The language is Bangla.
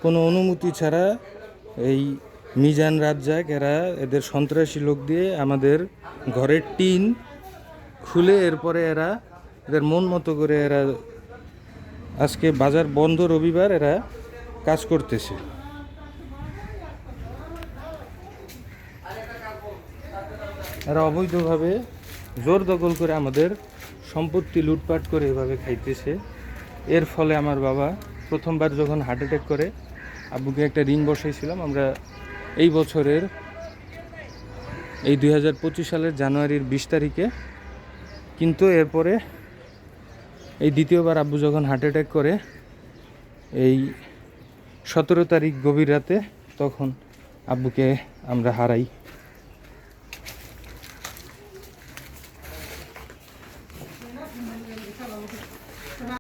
কোনো অনুমতি ছাড়া এই মিজান রাজ্জাক এরা এদের সন্ত্রাসী লোক দিয়ে আমাদের ঘরের টিন খুলে এরপরে এদের মন মতো করে আজকে বাজার বন্ধ রবিবার এরা কাজ করতেছে। এরা অবৈধভাবে জোর দখল করে আমাদের সম্পত্তি লুটপাট করে এভাবে খাইতেছে। এর ফলে আমার বাবা প্রথমবার যখন হার্ট অ্যাটাক করে, আব্বুকে একটা ঋণ বসাইছিলাম আমরা এই বছরের এই 2025 সালের জানুয়ারির 20 তারিখে। কিন্তু এরপরে এই দ্বিতীয়বার আব্বু যখন হার্ট অ্যাটাক করে এই 17 তারিখ গভীর রাতে, তখন আব্বুকে আমরা হারাই।